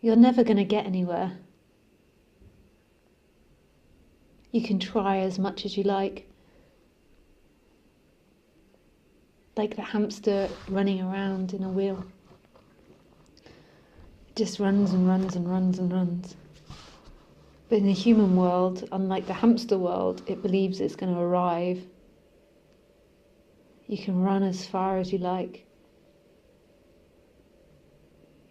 you're never going to get anywhere. You can try as much as you like the hamster running around in a wheel. It just runs and runs and runs and runs. But in the human world, unlike the hamster world, it believes it's going to arrive. You can run as far as you like.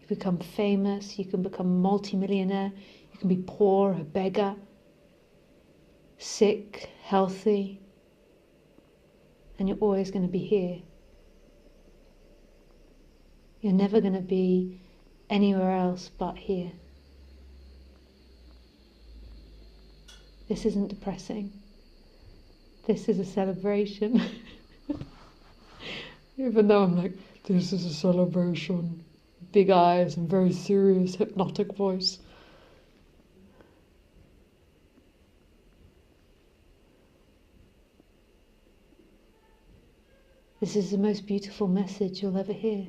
You become famous, you can become multi-millionaire, you can be poor, a beggar, sick, healthy, and you're always going to be here. You're never going to be anywhere else but here. This isn't depressing. This is a celebration. Even though I'm like, this is a celebration. Big eyes and very serious, hypnotic voice. This is the most beautiful message you'll ever hear.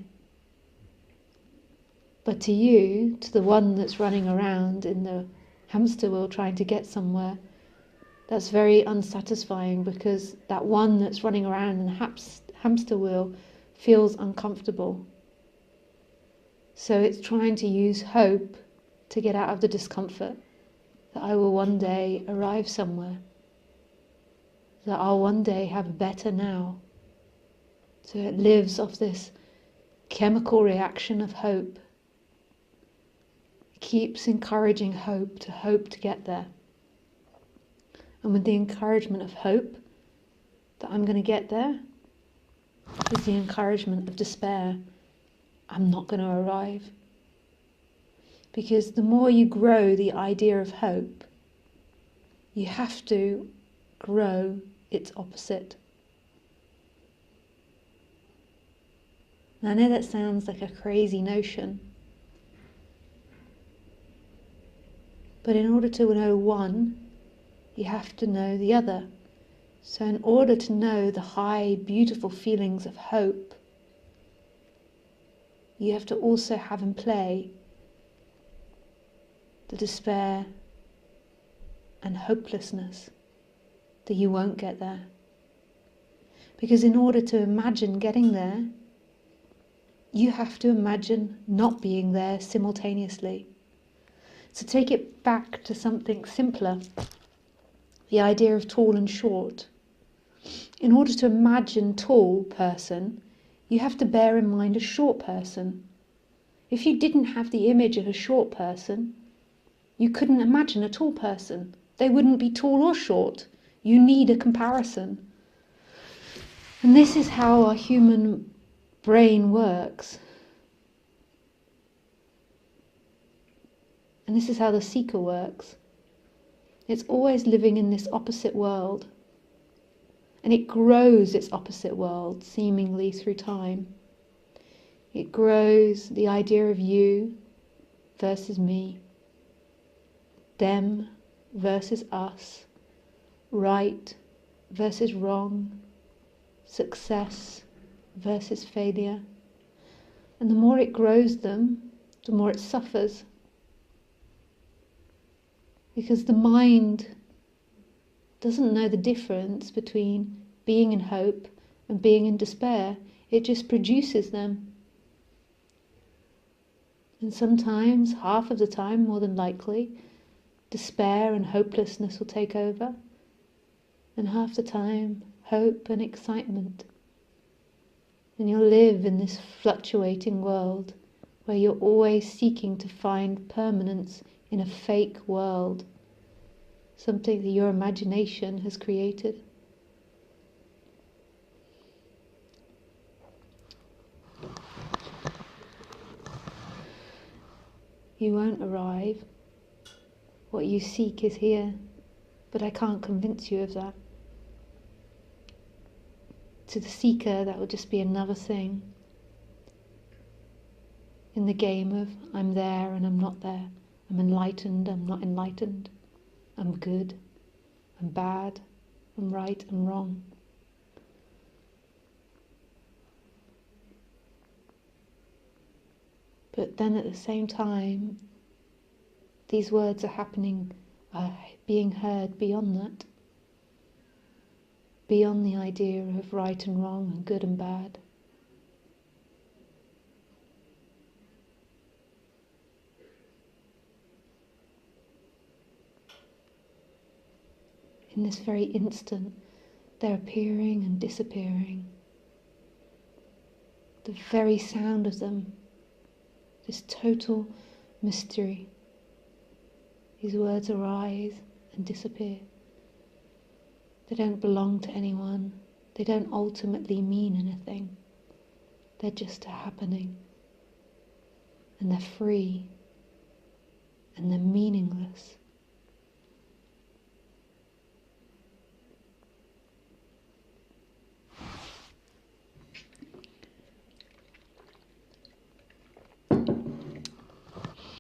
But to you, to the one that's running around in the hamster wheel trying to get somewhere, that's very unsatisfying, because that one that's running around in the hamster wheel feels uncomfortable. So it's trying to use hope to get out of the discomfort, that I will one day arrive somewhere, that I'll one day have a better now. So it lives off this chemical reaction of hope. It keeps encouraging hope to get there. And with the encouragement of hope that I'm going to get there, is the encouragement of despair. I'm not going to arrive. Because the more you grow the idea of hope, you have to grow its opposite. Now, I know that sounds like a crazy notion, but in order to know one, you have to know the other. So in order to know the high, beautiful feelings of hope, you have to also have in play the despair and hopelessness that you won't get there. Because in order to imagine getting there, you have to imagine not being there simultaneously. So take it back to something simpler, the idea of tall and short. In order to imagine tall person, you have to bear in mind a short person. If you didn't have the image of a short person, you couldn't imagine a tall person. They wouldn't be tall or short. You need a comparison. And this is how our human brain works. And this is how the seeker works. It's always living in this opposite world. And it grows its opposite world, seemingly through time. It grows the idea of you versus me, them versus us, right versus wrong, success versus failure. And the more it grows them, the more it suffers. Because the mind doesn't know the difference between being in hope and being in despair. It just produces them. And sometimes, half of the time, more than likely, despair and hopelessness will take over. And half the time, hope and excitement. And you'll live in this fluctuating world where you're always seeking to find permanence in a fake world, something that your imagination has created. You won't arrive. What you seek is here, but I can't convince you of that. To the seeker, that will just be another thing in the game of I'm there and I'm not there. I'm enlightened, I'm not enlightened. I'm good, I'm bad, I'm right, I'm wrong. But then at the same time, these words are happening, being heard beyond that, beyond the idea of right and wrong and good and bad. In this very instant, they're appearing and disappearing. The very sound of them, this total mystery. These words arise and disappear. They don't belong to anyone. They don't ultimately mean anything. They're just happening. And they're free. And they're meaningless.